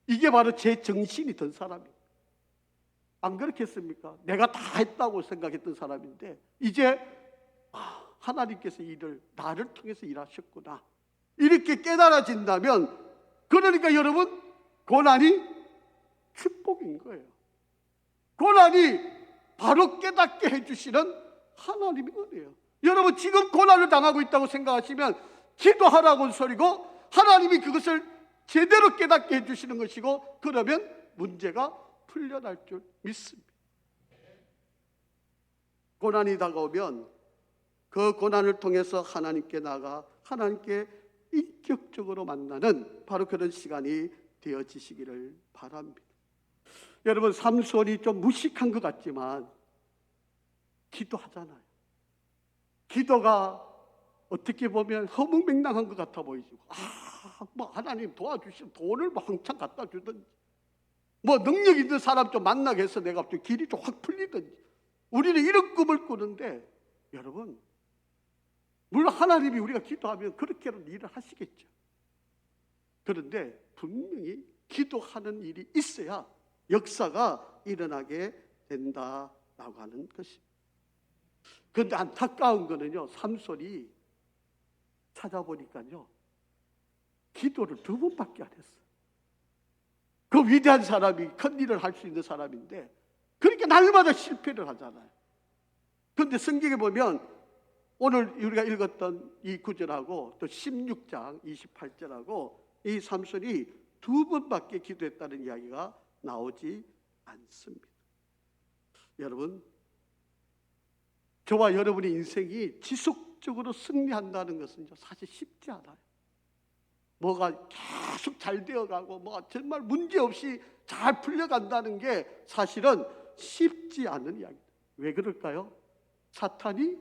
이게 바로 제 정신이 든 사람이에요. 안 그렇겠습니까? 내가 다 했다고 생각했던 사람인데 이제 하나님께서 일을 나를 통해서 일하셨구나 이렇게 깨달아진다면, 그러니까 여러분 고난이 축복인 거예요. 고난이 바로 깨닫게 해주시는 하나님의 은혜예요. 여러분 지금 고난을 당하고 있다고 생각하시면 기도하라고 소리고 하나님이 그것을 제대로 깨닫게 해주시는 것이고, 그러면 문제가 풀려날 줄 믿습니다. 고난이 다가오면 그 고난을 통해서 하나님께 나가 하나님께 인격적으로 만나는 바로 그런 시간이 되어지시기를 바랍니다. 여러분 삼손이 좀 무식한 것 같지만 기도하잖아요. 기도가 어떻게 보면 허무맹랑한 것 같아 보이죠. 뭐 하나님 도와주시면 돈을 뭐 한창 갖다 주든지, 뭐 능력 있는 사람 좀 만나게 해서 내가 좀 길이 좀 확 풀리든지, 우리는 이런 꿈을 꾸는데 여러분 물론 하나님이 우리가 기도하면 그렇게는 일을 하시겠죠. 그런데 분명히 기도하는 일이 있어야 역사가 일어나게 된다라고 하는 것입니다. 그런데 안타까운 거는요, 삼손이 찾아보니까요 기도를 2번밖에 안 했어요. 그 위대한 사람이 큰 일을 할 수 있는 사람인데 그렇게 날마다 실패를 하잖아요. 그런데 성경에 보면 오늘 우리가 읽었던 이 구절하고 또 16장 28절하고 이 삼손이 2번밖에 기도했다는 이야기가 나오지 않습니다. 여러분, 저와 여러분의 인생이 지속적으로 승리한다는 것은 사실 쉽지 않아요. 뭐가 계속 잘 되어가고 뭐 정말 문제없이 잘 풀려간다는 게 사실은 쉽지 않은 이야기입니다. 왜 그럴까요? 사탄이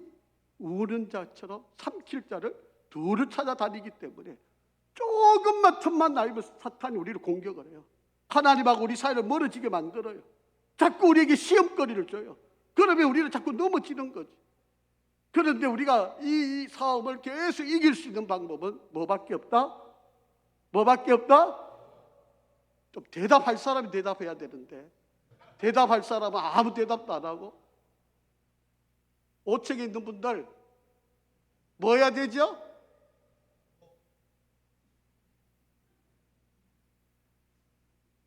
우는 자처럼 삼킬 자를 둘을 찾아다니기 때문에 조금만 틈만 나면 사탄이 우리를 공격을 해요. 하나님하고 우리 사이를 멀어지게 만들어요. 자꾸 우리에게 시험거리를 줘요. 그러면 우리는 자꾸 넘어지는 거지. 그런데 우리가 이 싸움을 계속 이길 수 있는 방법은 뭐밖에 없다? 뭐밖에 없다? 좀 대답할 사람이 대답해야 되는데 대답할 사람은 아무 대답도 안 하고, 5층에 있는 분들 뭐 해야 되죠?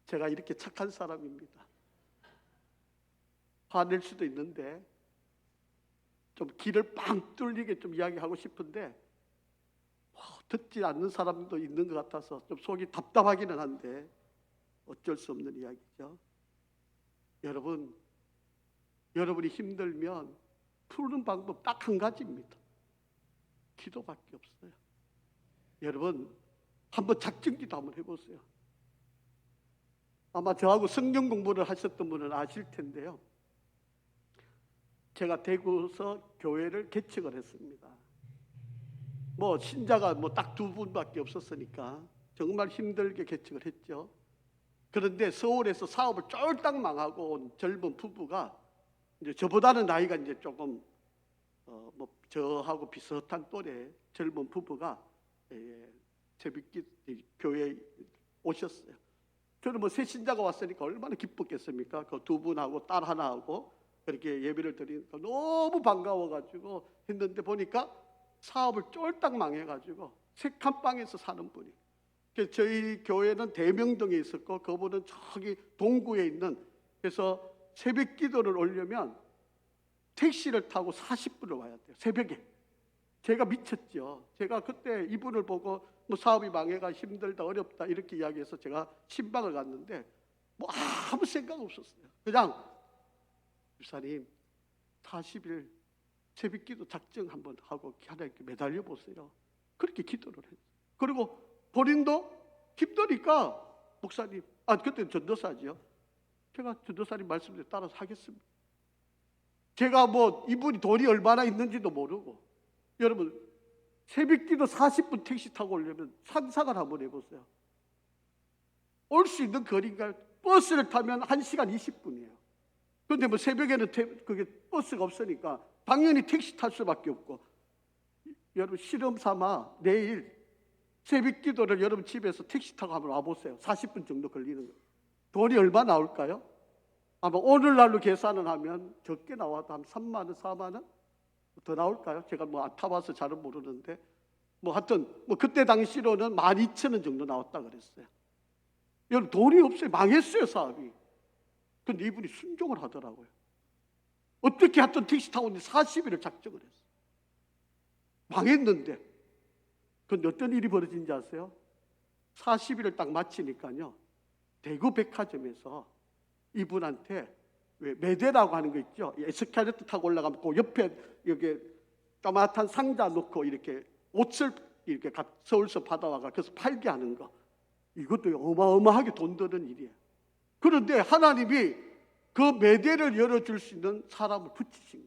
제가 이렇게 착한 사람입니다. 화낼 수도 있는데 좀 길을 빵 뚫리게 좀 이야기하고 싶은데 듣지 않는 사람도 있는 것 같아서 좀 속이 답답하기는 한데 어쩔 수 없는 이야기죠. 여러분, 여러분이 힘들면 푸는 방법 딱 한 가지입니다. 기도밖에 없어요. 여러분 한번 작전기도 한번 해보세요. 아마 저하고 성경 공부를 하셨던 분은 아실 텐데요, 제가 대구에서 교회를 개척을 했습니다. 뭐 신자가 뭐 딱 2분밖에 없었으니까 정말 힘들게 개척을 했죠. 그런데 서울에서 사업을 쫄딱 망하고 온 젊은 부부가 이제 저보다는 나이가 이제 조금 뭐 저하고 비슷한 또래 젊은 부부가 새벽기 교회에 오셨어요. 저는 뭐 새 신자가 왔으니까 얼마나 기뻤겠습니까? 그 두 분하고 딸 하나하고 그렇게 예배를 드리니까 너무 반가워가지고 했는데 보니까 사업을 쫄딱 망해가지고 색한방에서 사는 분이. 그래서 저희 교회는 대명동에 있었고 그분은 저기 동구에 있는, 그래서 새벽 기도를 올려면 택시를 타고 40분을 와야 돼요. 새벽에. 제가 미쳤죠. 제가 그때 이분을 보고 뭐 사업이 망해가 힘들다 어렵다 이렇게 이야기해서 제가 신방을 갔는데 뭐 아무 생각 없었어요. 그냥 집사님 40일 새벽기도 작정 한번 하고 하나님께 매달려 보세요. 그렇게 기도를 했어요. 그리고 본인도 힘드니까 목사님, 그때 전도사지요. 제가 전도사님 말씀에 따라서 하겠습니다. 제가 뭐 이분이 돈이 얼마나 있는지도 모르고, 여러분 새벽기도 40분 택시 타고 오려면 상상을 한번 해보세요. 올 수 있는 거리가 버스를 타면 1시간 20분이에요. 그런데 뭐 새벽에는 그게 버스가 없으니까 당연히 택시 탈 수밖에 없고, 여러분 실험 삼아 내일 새벽기도를 여러분 집에서 택시 타고 한번 와보세요. 40분 정도 걸리는 거예요. 돈이 얼마 나올까요? 아마 오늘날로 계산을 하면 적게 나와도 한 3만 원, 4만 원 더 나올까요? 제가 뭐 안 타봐서 잘은 모르는데 뭐 하여튼 뭐 그때 당시로는 12,000원 정도 나왔다 그랬어요. 여러분 돈이 없어요. 망했어요, 사업이. 근데 이분이 순종을 하더라고요. 어떻게 하여튼 택시 타고 있는데 40일을 작정을 했어요. 망했는데. 근데 어떤 일이 벌어진지 아세요? 40일을 딱 마치니까요, 대구 백화점에서 이분한테 왜 매대라고 하는 거 있죠? 에스컬레이터 타고 올라가면 그 옆에 여기 까맣한 상자 놓고 이렇게 옷을 이렇게 서울서 받아와가 그래서 팔게 하는 거, 이것도 어마어마하게 돈 드는 일이에요. 그런데 하나님이 그 매대를 열어줄 수 있는 사람을 붙이신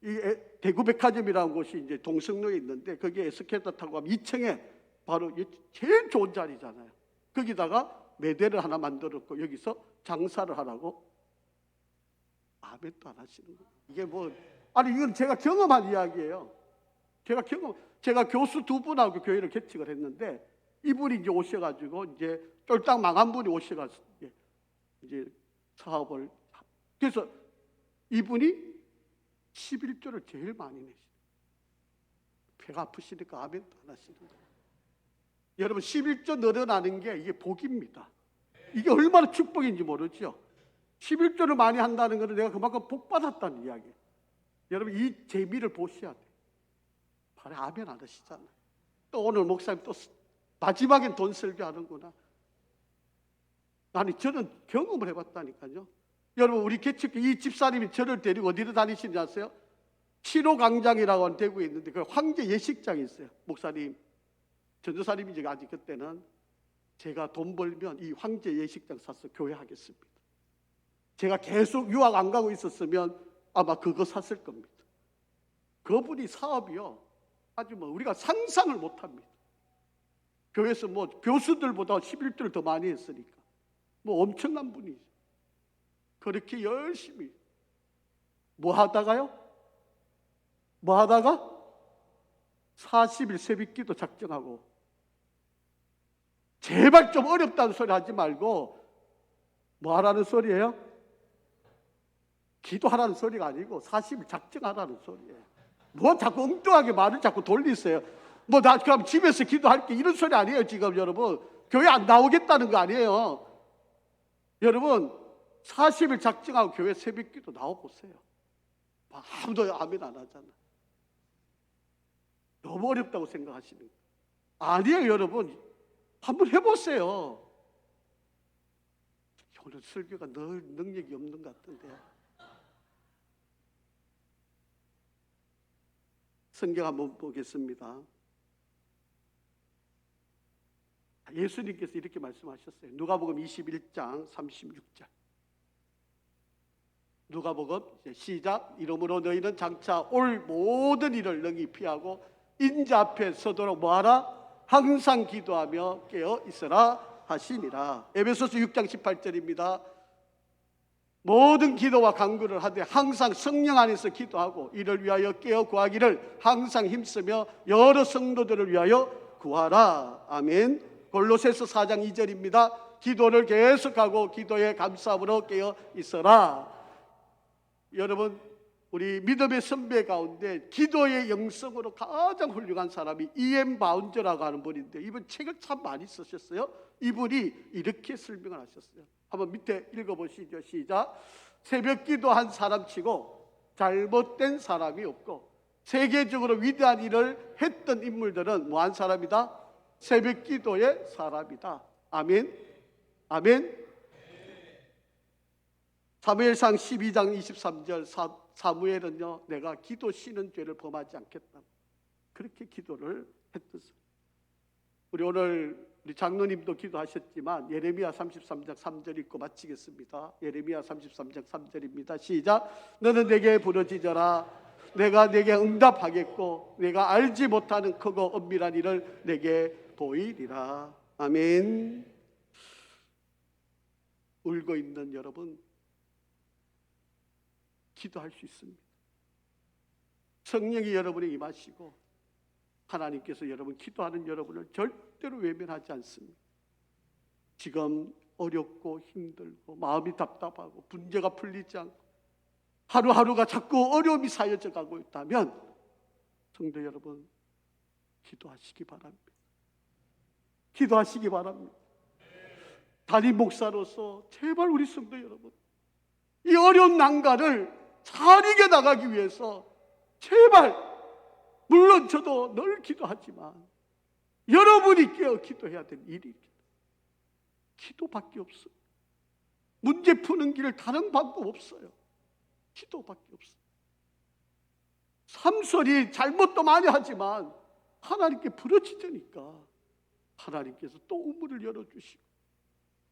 거예요. 이 대구 백화점이라는 곳이 이제 동성로에 있는데 거기에 에스컬레이터 타고 가면 2층에 바로 제일 좋은 자리잖아요. 거기다가 매대를 하나 만들었고 여기서 장사를 하라고. 아멘도 안 하시는 거예요. 이게 뭐, 이건 제가 경험한 이야기예요. 제가 교수 두 분하고 교회를 개척을 했는데 이분이 이제 오셔가지고 이제 쫄딱 망한 분이 오셔가지고 이제 사업을, 그래서 이분이 11조를 제일 많이 내시죠. 배가 아프시니까 아멘도 안 하시는 거예요. 여러분 11조 늘어나는 게 이게 복입니다. 이게 얼마나 축복인지 모르죠. 11조를 많이 한다는 것은 내가 그만큼 복 받았다는 이야기예요. 여러분 이 재미를 보셔야 돼요. 바로 아멘 안 하시잖아요. 또 오늘 목사님 또 마지막엔 돈 설교하는구나. 아니 저는 경험을 해봤다니까요. 여러분 우리 개척교 이 집사님이 저를 데리고 어디로 다니시는지 아세요? 7호 광장이라고 하는 대구에 있는데 그 황제 예식장이 있어요. 목사님, 전도사님이 제가 아직 그때는 제가 돈 벌면 이 황제 예식장 사서 교회 하겠습니다. 제가 계속 유학 안 가고 있었으면 아마 그거 샀을 겁니다. 그분이 사업이요, 아주 뭐 우리가 상상을 못합니다. 교회에서 뭐 교수들보다 11조를 더 많이 했으니까 뭐 엄청난 분이죠. 그렇게 열심히 뭐 하다가 40일 새벽기도 작정하고, 제발 좀 어렵다는 소리 하지 말고 뭐 하라는 소리예요? 기도하라는 소리가 아니고 40일 작정하라는 소리예요. 뭐 자꾸 엉뚱하게 말을 자꾸 돌리세요. 뭐 나 그럼 집에서 기도할게 이런 소리 아니에요. 지금 여러분 교회 안 나오겠다는 거 아니에요. 여러분 40일 작정하고 교회 새벽기도 나와보세요. 아무도 아멘 안 하잖아. 너무 어렵다고 생각하시는 거예요. 아니에요. 여러분 한번 해보세요. 오늘 설교가 늘 능력이 없는 것 같은데. 성경 한번 보겠습니다. 예수님께서 이렇게 말씀하셨어요. 누가복음 21장 36절. 누가복음 시작. 이러므로 너희는 장차 올 모든 일을 능히 피하고 인자 앞에 서도록 뭐하라? 항상 기도하며 깨어 있으라 하시니라. 에베소서 6장 18절입니다. 모든 기도와 간구를 하되 항상 성령 안에서 기도하고 이를 위하여 깨어 구하기를 항상 힘쓰며 여러 성도들을 위하여 구하라. 아멘. 골로새서 4장 2절입니다. 기도를 계속하고 기도에 감사함으로 깨어 있어라. 여러분, 우리 믿음의 선배 가운데 기도의 영성으로 가장 훌륭한 사람이 E.M. 바운저라고 하는 분인데, 이분 책을 참 많이 쓰셨어요. 이분이 이렇게 설명을 하셨어요. 한번 밑에 읽어보시죠. 시작. 새벽 기도한 사람치고 잘못된 사람이 없고, 세계적으로 위대한 일을 했던 인물들은 뭐한 사람이다? 새벽 기도의 사람이다. 아멘. 아멘. 사무엘상 12장 23절 사무엘은요, 내가 기도 쉬는 죄를 범하지 않겠다, 그렇게 기도를 했던 사람. 우리 오늘 우리 장로님도 기도하셨지만 예레미야 33장 3절 읽고 마치겠습니다. 예레미야 33장 3절입니다. 시작. 너는 내게 부르짖어라. 내가 내게 응답하겠고 내가 알지 못하는 크고 엄밀한 일을 내게 보이리라. 아멘. 울고 있는 여러분, 기도할 수 있습니다. 성령이 여러분에 임하시고 하나님께서 여러분 기도하는 여러분을 절대로 외면하지 않습니다. 지금 어렵고 힘들고 마음이 답답하고 문제가 풀리지 않고 하루하루가 자꾸 어려움이 쌓여져 가고 있다면 성도 여러분, 기도하시기 바랍니다. 기도하시기 바랍니다. 담임 목사로서 제발 우리 성도 여러분, 이 어려운 난간을 잘 이겨나가기 위해서 제발, 물론 저도 늘 기도하지만 여러분이 깨어 기도해야 될 일이 있습니다. 기도밖에 없어요. 문제 푸는 길 다른 방법 없어요. 기도밖에 없어요. 삼손이 잘못도 많이 하지만 하나님께 부르짖으니까 하나님께서 또 우물을 열어주시고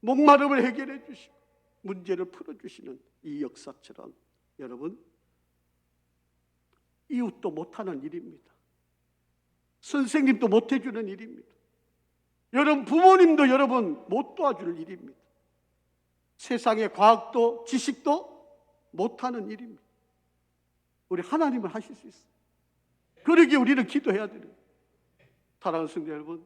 목마름을 해결해 주시고 문제를 풀어주시는 이 역사처럼 여러분, 이웃도 못하는 일입니다. 선생님도 못해주는 일입니다. 여러분 부모님도 여러분 못 도와줄 일입니다. 세상의 과학도 지식도 못하는 일입니다. 우리 하나님은 하실 수 있어요. 그러기에 우리는 기도해야 돼요. 사랑하는 성도 여러분,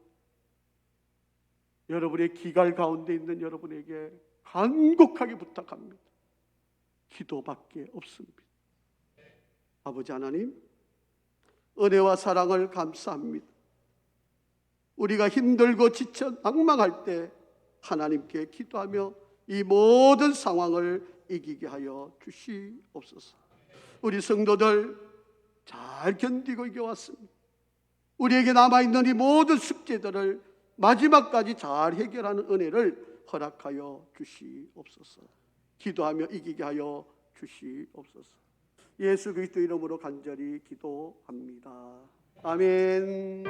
여러분의 기갈 가운데 있는 여러분에게 간곡하게 부탁합니다. 기도밖에 없습니다. 아버지 하나님, 은혜와 사랑을 감사합니다. 우리가 힘들고 지쳐 낭망할 때 하나님께 기도하며 이 모든 상황을 이기게 하여 주시옵소서. 우리 성도들 잘 견디고 이겨왔습니다. 우리에게 남아있는 이 모든 숙제들을 마지막까지 잘 해결하는 은혜를 허락하여 주시옵소서. 기도하며 이기게 하여 주시옵소서. 예수 그리스도 이름으로 간절히 기도합니다. 아멘.